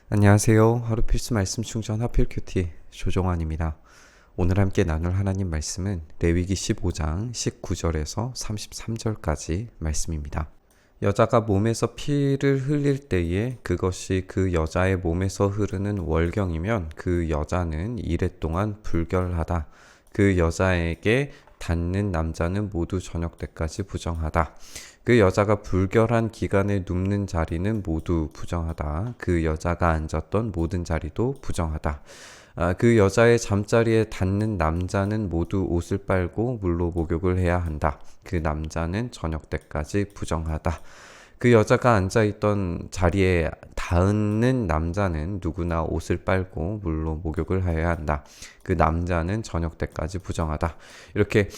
안녕하세요. 하루 필수 말씀 충전 하필 큐티 조종환입니다. 오늘 함께 나눌 하나님 말씀은 레위기 15장 19절에서 33절까지 말씀입니다. 여자가 몸에서 피를 흘릴 때에 그것이 그 여자의 몸에서 흐르는 월경이면 그 여자는 이래 동안 불결하다. 그 여자에게 닿는 남자는 모두 저녁 때까지 부정하다. 그 여자가 불결한 기간에 눕는 자리는 모두 부정하다. 그 여자가 앉았던 모든 자리도 부정하다. 그 여자의 잠자리에 닿는 남자는 모두 옷을 빨고 물로 목욕을 해야 한다. 그 남자는 저녁 때까지 부정하다. 그 여자가 앉아있던 자리에 닿는 남자는 누구나 옷을 빨고 물로 목욕을 해야 한다. 그 남자는 저녁 때까지 부정하다. 이렇게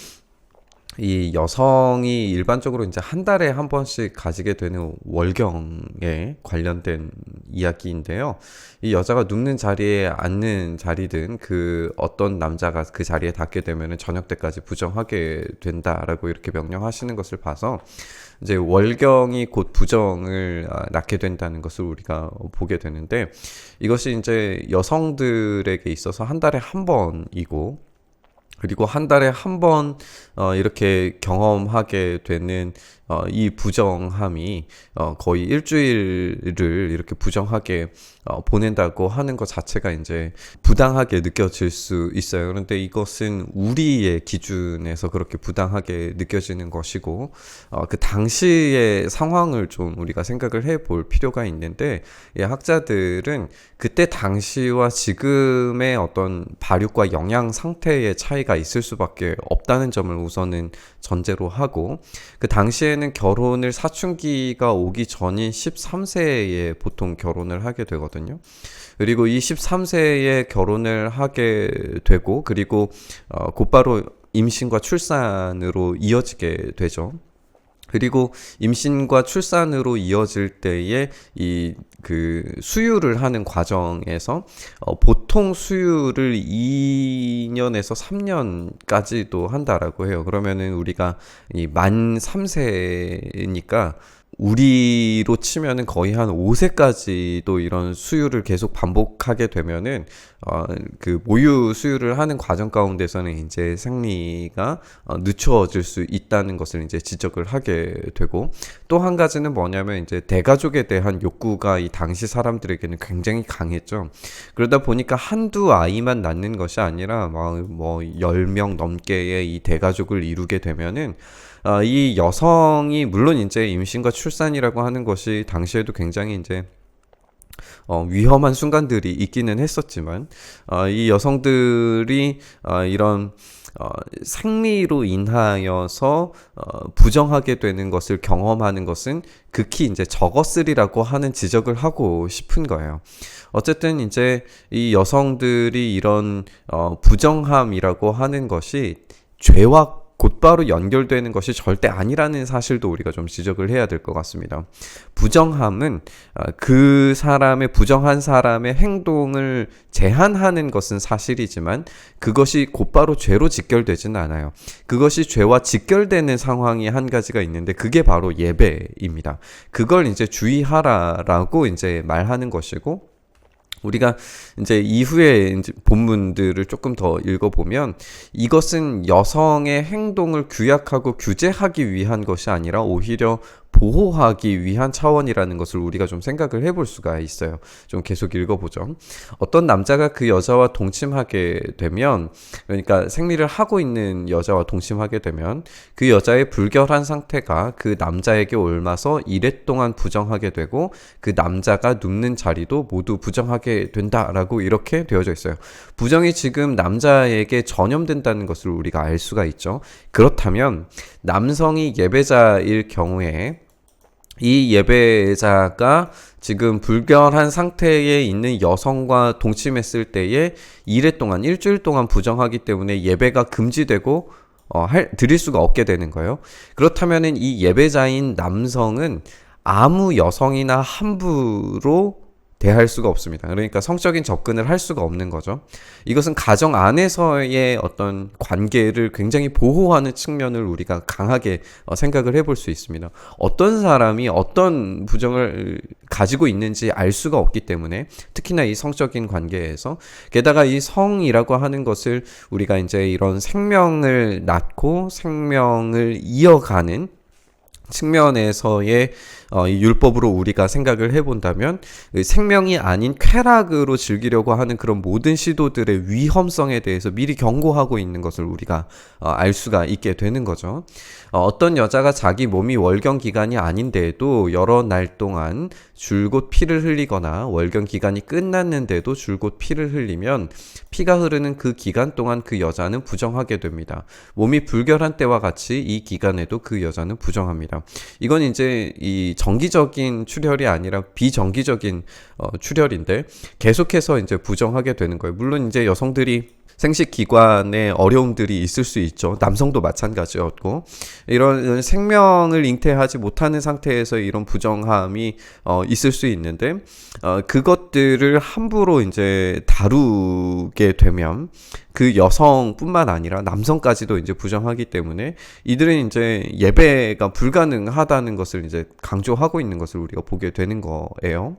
이 여성이 일반적으로 이제 한 달에 한 번씩 가지게 되는 월경에 관련된 이야기인데요. 이 여자가 눕는 자리에 앉는 자리든 그 어떤 남자가 그 자리에 닿게 되면은 저녁 때까지 부정하게 된다라고 이렇게 명령하시는 것을 봐서 이제 월경이 곧 부정을 낳게 된다는 것을 우리가 보게 되는데, 이것이 이제 여성들에게 있어서 한 달에 한 번이고, 그리고 한 달에 한 번 이렇게 경험하게 되는 이 부정함이 거의 일주일을 이렇게 부정하게 보낸다고 하는 것 자체가 이제 부당하게 느껴질 수 있어요. 그런데 이것은 우리의 기준에서 그렇게 부당하게 느껴지는 것이고, 그 당시의 상황을 좀 우리가 생각을 해볼 필요가 있는데, 예, 학자들은 그때 당시와 지금의 어떤 발육과 영양 상태의 차이가 있을 수밖에 없다는 점을 우선은 전제로 하고, 그 당시에는 결혼을 사춘기가 오기 전인 13세에 보통 결혼을 하게 되거든요. 그리고 이 13세에 결혼을 하게 되고, 그리고 곧바로 임신과 출산으로 이어지게 되죠. 그리고 임신과 출산으로 이어질 때에 이 그 수유를 하는 과정에서 보통 수유를 2년에서 3년까지도 한다라고 해요. 그러면은 우리가 이 만 3세니까 우리로 치면은 거의 한 5세까지도 이런 수유를 계속 반복하게 되면은 그 모유 수유를 하는 과정 가운데서는 이제 생리가 늦춰질 수 있다는 것을 이제 지적을 하게 되고, 또 한 가지는 뭐냐면 이제 대가족에 대한 욕구가 이 당시 사람들에게는 굉장히 강했죠. 그러다 보니까 한두 아이만 낳는 것이 아니라 뭐 10명 넘게의 이 대가족을 이루게 되면은 이 여성이 물론 이제 임신과 출산이라고 하는 것이 당시에도 굉장히 이제 위험한 순간들이 있기는 했었지만, 이 여성들이 이런 생리로 인하여서 부정하게 되는 것을 경험하는 것은 극히 이제 적었으리라고 하는 지적을 하고 싶은 거예요. 어쨌든 이제 이 여성들이 이런 부정함이라고 하는 것이 죄와 곧바로 연결되는 것이 절대 아니라는 사실도 우리가 좀 지적을 해야 될 것 같습니다. 부정함은 그 사람의 부정한 사람의 행동을 제한하는 것은 사실이지만 그것이 곧바로 죄로 직결되지는 않아요. 그것이 죄와 직결되는 상황이 한 가지가 있는데 그게 바로 예배입니다. 그걸 이제 주의하라라고 이제 말하는 것이고, 우리가 이제 이후에 이제 본문들을 조금 더 읽어보면 이것은 여성의 행동을 규약하고 규제하기 위한 것이 아니라 오히려 보호하기 위한 차원이라는 것을 우리가 좀 생각을 해볼 수가 있어요. 좀 계속 읽어보죠. 어떤 남자가 그 여자와 동침하게 되면, 그러니까 생리를 하고 있는 여자와 동침하게 되면 그 여자의 불결한 상태가 그 남자에게 옮아서 이래 동안 부정하게 되고 그 남자가 눕는 자리도 모두 부정하게 된다라고 이렇게 되어져 있어요. 부정이 지금 남자에게 전염된다는 것을 우리가 알 수가 있죠. 그렇다면 남성이 예배자일 경우에 이 예배자가 지금 불결한 상태에 있는 여성과 동침했을 때에 일주일 동안 부정하기 때문에 예배가 금지되고 드릴 수가 없게 되는 거예요. 그렇다면 이 예배자인 남성은 아무 여성이나 함부로 대할 수가 없습니다. 그러니까 성적인 접근을 할 수가 없는 거죠. 이것은 가정 안에서의 어떤 관계를 굉장히 보호하는 측면을 우리가 강하게 생각을 해볼 수 있습니다. 어떤 사람이 어떤 부정을 가지고 있는지 알 수가 없기 때문에, 특히나 이 성적인 관계에서, 게다가 이 성이라고 하는 것을 우리가 이제 이런 생명을 낳고 생명을 이어가는 측면에서의 이 율법으로 우리가 생각을 해본다면, 생명이 아닌 쾌락으로 즐기려고 하는 그런 모든 시도들의 위험성에 대해서 미리 경고하고 있는 것을 우리가 알 수가 있게 되는 거죠. 어떤 여자가 자기 몸이 월경 기간이 아닌데도 여러 날 동안 줄곧 피를 흘리거나 월경 기간이 끝났는데도 줄곧 피를 흘리면, 피가 흐르는 그 기간 동안 그 여자는 부정하게 됩니다. 몸이 불결한 때와 같이 이 기간에도 그 여자는 부정합니다. 이건 이제 이 정기적인 출혈이 아니라 비정기적인 출혈인데, 계속해서 이제 부정하게 되는 거예요. 물론 이제 여성들이 생식 기관에 어려움들이 있을 수 있죠. 남성도 마찬가지였고, 이런 생명을 잉태하지 못하는 상태에서 이런 부정함이 있을 수 있는데, 그것들을 함부로 이제 다루게 되면 그 여성뿐만 아니라 남성까지도 이제 부정하기 때문에, 이들은 이제 예배가 불가능하다는 것을 이제 강조하고 있는 것을 우리가 보게 되는 거예요.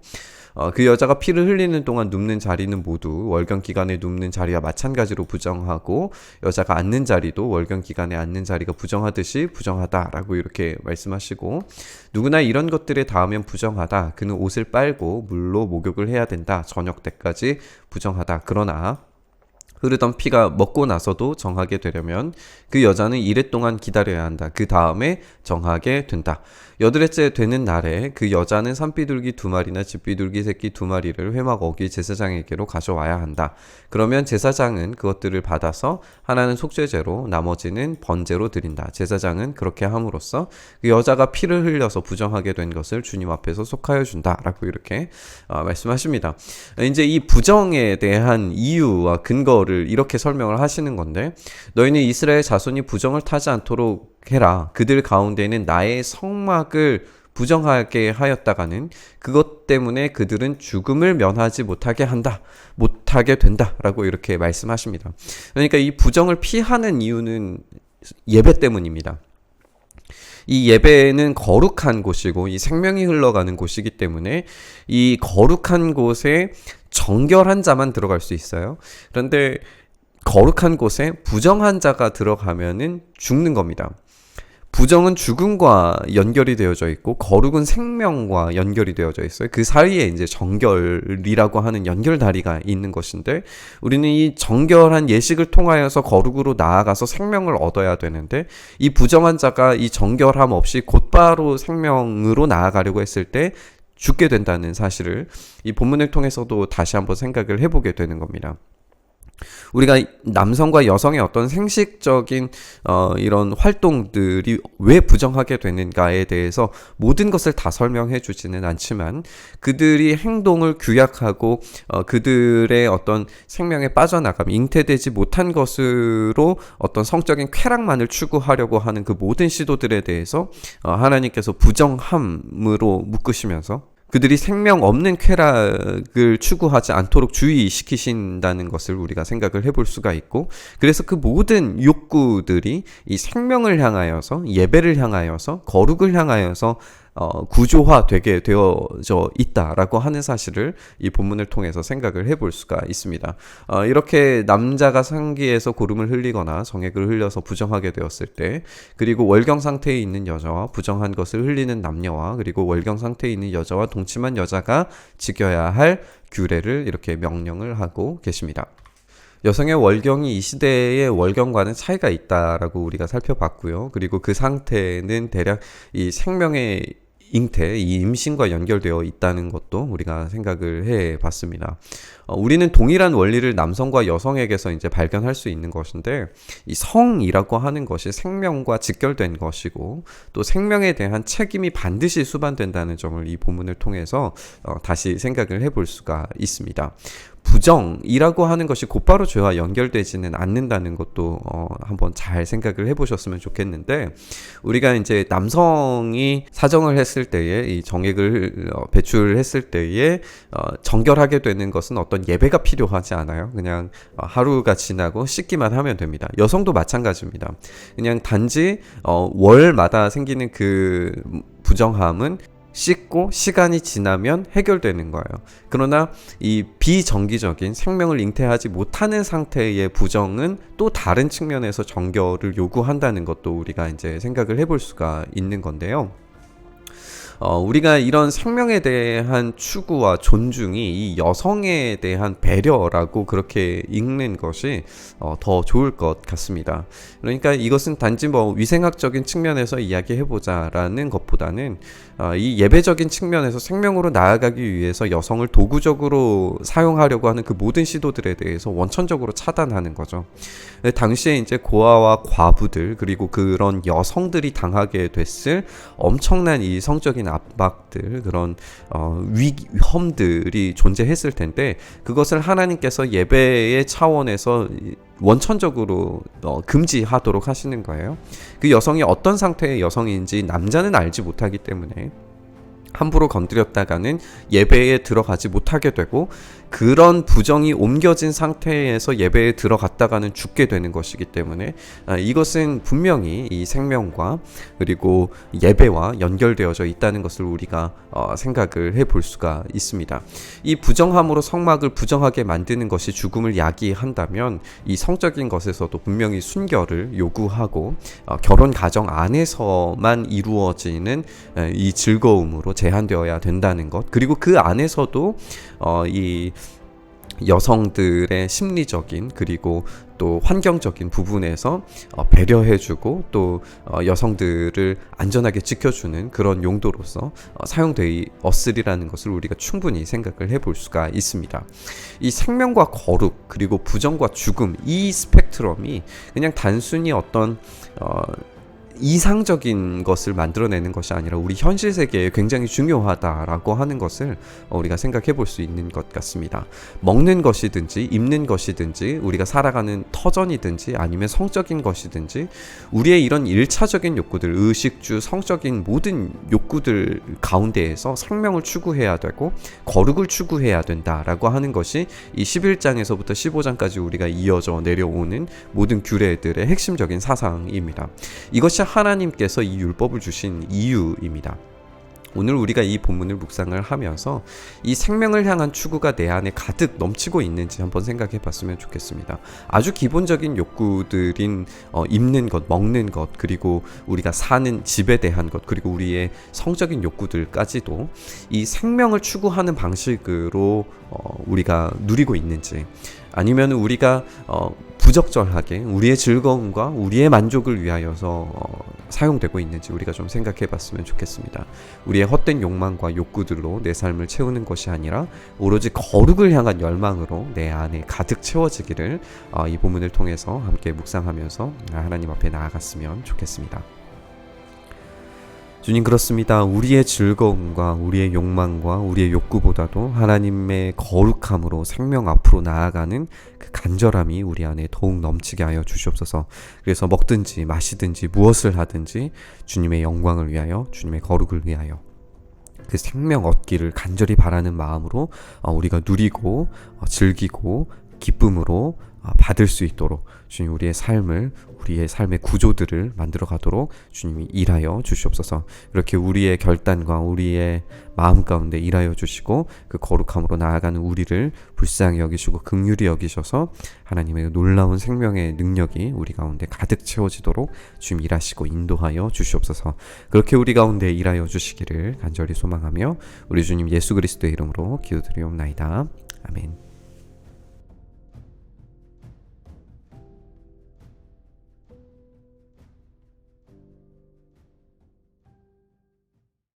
그 여자가 피를 흘리는 동안 눕는 자리는 모두 월경 기간에 눕는 자리와 마찬가지로 부정하고, 여자가 앉는 자리도 월경 기간에 앉는 자리가 부정하듯이 부정하다라고 이렇게 말씀하시고, 누구나 이런 것들에 닿으면 부정하다. 그는 옷을 빨고 물로 목욕을 해야 된다. 저녁 때까지 부정하다. 그러나 흐르던 피가 먹고 나서도 정하게 되려면 그 여자는 이래 동안 기다려야 한다. 그 다음에 정하게 된다. 여드레째 되는 날에 그 여자는 산비둘기 2마리나 집비둘기 새끼 2마리를 회막 어기 제사장에게로 가져와야 한다. 그러면 제사장은 그것들을 받아서 하나는 속죄제로 나머지는 번제로 드린다. 제사장은 그렇게 함으로써 그 여자가 피를 흘려서 부정하게 된 것을 주님 앞에서 속하여 준다. 라고 이렇게 말씀하십니다. 이제 이 부정에 대한 이유와 근거를 이렇게 설명을 하시는 건데, 너희는 이스라엘 자손이 부정을 타지 않도록 해라. 그들 가운데는 나의 성막을 부정하게 하였다가는 그것 때문에 그들은 죽음을 면하지 못하게 된다 라고 이렇게 말씀하십니다. 그러니까 이 부정을 피하는 이유는 예배 때문입니다. 이 예배는 거룩한 곳이고 이 생명이 흘러가는 곳이기 때문에 이 거룩한 곳에 정결한 자만 들어갈 수 있어요. 그런데 거룩한 곳에 부정한 자가 들어가면은 죽는 겁니다. 부정은 죽음과 연결이 되어져 있고 거룩은 생명과 연결이 되어져 있어요. 그 사이에 이제 정결이라고 하는 연결다리가 있는 것인데, 우리는 이 정결한 예식을 통하여서 거룩으로 나아가서 생명을 얻어야 되는데, 이 부정한 자가 이 정결함 없이 곧바로 생명으로 나아가려고 했을 때 죽게 된다는 사실을 이 본문을 통해서도 다시 한번 생각을 해보게 되는 겁니다. 우리가 남성과 여성의 어떤 생식적인 이런 활동들이 왜 부정하게 되는가에 대해서 모든 것을 다 설명해 주지는 않지만, 그들이 행동을 규약하고 그들의 어떤 생명에 빠져나가면 잉태되지 못한 것으로 어떤 성적인 쾌락만을 추구하려고 하는 그 모든 시도들에 대해서 하나님께서 부정함으로 묶으시면서 그들이 생명 없는 쾌락을 추구하지 않도록 주의시키신다는 것을 우리가 생각을 해볼 수가 있고, 그래서 그 모든 욕구들이 이 생명을 향하여서, 예배를 향하여서, 거룩을 향하여서 구조화되게 되어져 있다라고 하는 사실을 이 본문을 통해서 생각을 해볼 수가 있습니다. 이렇게 남자가 상기에서 고름을 흘리거나 정액을 흘려서 부정하게 되었을 때, 그리고 월경 상태에 있는 여자와 부정한 것을 흘리는 남녀와, 그리고 월경 상태에 있는 여자와 동침한 여자가 지켜야 할 규례를 이렇게 명령을 하고 계십니다. 여성의 월경이 이 시대의 월경과는 차이가 있다라고 우리가 살펴봤고요. 그리고 그 상태는 대략 이 생명의 잉태, 이 임신과 연결되어 있다는 것도 우리가 생각을 해 봤습니다. 우리는 동일한 원리를 남성과 여성에게서 이제 발견할 수 있는 것인데, 이 성이라고 하는 것이 생명과 직결된 것이고, 또 생명에 대한 책임이 반드시 수반된다는 점을 이 본문을 통해서 다시 생각을 해볼 수가 있습니다. 부정이라고 하는 것이 곧바로 죄와 연결되지는 않는다는 것도 한번 잘 생각을 해보셨으면 좋겠는데, 우리가 이제 남성이 사정을 했을 때에 이 정액을 배출했을 때에 정결하게 되는 것은 어떤 예배가 필요하지 않아요. 그냥 하루가 지나고 씻기만 하면 됩니다. 여성도 마찬가지입니다. 그냥 단지 월마다 생기는 그 부정함은 씻고 시간이 지나면 해결되는 거예요. 그러나 이 비정기적인 생명을 잉태하지 못하는 상태의 부정은 또 다른 측면에서 정결을 요구한다는 것도 우리가 이제 생각을 해볼 수가 있는 건데요. 우리가 이런 생명에 대한 추구와 존중이 이 여성에 대한 배려라고 그렇게 읽는 것이 더 좋을 것 같습니다. 그러니까 이것은 단지 뭐 위생학적인 측면에서 이야기해보자라는 것보다는 이 예배적인 측면에서 생명으로 나아가기 위해서 여성을 도구적으로 사용하려고 하는 그 모든 시도들에 대해서 원천적으로 차단하는 거죠. 당시에 이제 고아와 과부들 그리고 그런 여성들이 당하게 됐을 엄청난 이 성적인 압박들, 그런 위험들이 존재했을 텐데, 그것을 하나님께서 예배의 차원에서 원천적으로 금지하도록 하시는 거예요. 그 여성이 어떤 상태의 여성인지 남자는 알지 못하기 때문에 함부로 건드렸다가는 예배에 들어가지 못하게 되고, 그런 부정이 옮겨진 상태에서 예배에 들어갔다가는 죽게 되는 것이기 때문에 이것은 분명히 이 생명과 그리고 예배와 연결되어져 있다는 것을 우리가 생각을 해볼 수가 있습니다. 이 부정함으로 성막을 부정하게 만드는 것이 죽음을 야기한다면 이 성적인 것에서도 분명히 순결을 요구하고 결혼 가정 안에서만 이루어지는 이 즐거움으로 제한되어야 된다는 것, 그리고 그 안에서도 이 여성들의 심리적인 그리고 또 환경적인 부분에서 배려해주고 또 여성들을 안전하게 지켜주는 그런 용도로서 사용되었으리라는 것을 우리가 충분히 생각을 해볼 수가 있습니다. 이 생명과 거룩 그리고 부정과 죽음, 이 스펙트럼이 그냥 단순히 어떤 이상적인 것을 만들어내는 것이 아니라 우리 현실 세계에 굉장히 중요하다라고 하는 것을 우리가 생각해 볼 수 있는 것 같습니다. 먹는 것이든지 입는 것이든지 우리가 살아가는 터전이든지 아니면 성적인 것이든지 우리의 이런 1차적인 욕구들, 의식주, 성적인 모든 욕구들 가운데에서 생명을 추구해야 되고 거룩을 추구해야 된다라고 하는 것이 이 11장에서부터 15장까지 우리가 이어져 내려오는 모든 규례들의 핵심적인 사상입니다. 이것이 하나님께서 이 율법을 주신 이유입니다. 오늘 우리가 이 본문을 묵상을 하면서 이 생명을 향한 추구가 내 안에 가득 넘치고 있는지 한번 생각해 봤으면 좋겠습니다. 아주 기본적인 욕구들인 입는 것, 먹는 것, 그리고 우리가 사는 집에 대한 것, 그리고 우리의 성적인 욕구들까지도 이 생명을 추구하는 방식으로 우리가 누리고 있는지, 아니면 우리가 부적절하게 우리의 즐거움과 우리의 만족을 위하여서 사용되고 있는지 우리가 좀 생각해 봤으면 좋겠습니다. 우리의 헛된 욕망과 욕구들로 내 삶을 채우는 것이 아니라 오로지 거룩을 향한 열망으로 내 안에 가득 채워지기를 이 본문을 통해서 함께 묵상하면서 하나님 앞에 나아갔으면 좋겠습니다. 주님, 그렇습니다. 우리의 즐거움과 우리의 욕망과 우리의 욕구보다도 하나님의 거룩함으로 생명 앞으로 나아가는 그 간절함이 우리 안에 더욱 넘치게 하여 주시옵소서. 그래서 먹든지 마시든지 무엇을 하든지 주님의 영광을 위하여, 주님의 거룩을 위하여 그 생명 얻기를 간절히 바라는 마음으로 우리가 누리고 즐기고 기쁨으로 받을 수 있도록 주님, 우리의 삶의 구조들을 만들어 가도록 주님이 일하여 주시옵소서. 이렇게 우리의 결단과 우리의 마음 가운데 일하여 주시고 그 거룩함으로 나아가는 우리를 불쌍히 여기시고 긍휼히 여기셔서 하나님의 놀라운 생명의 능력이 우리 가운데 가득 채워지도록 주님 일하시고 인도하여 주시옵소서. 그렇게 우리 가운데 일하여 주시기를 간절히 소망하며 우리 주님 예수 그리스도의 이름으로 기도드리옵나이다. 아멘.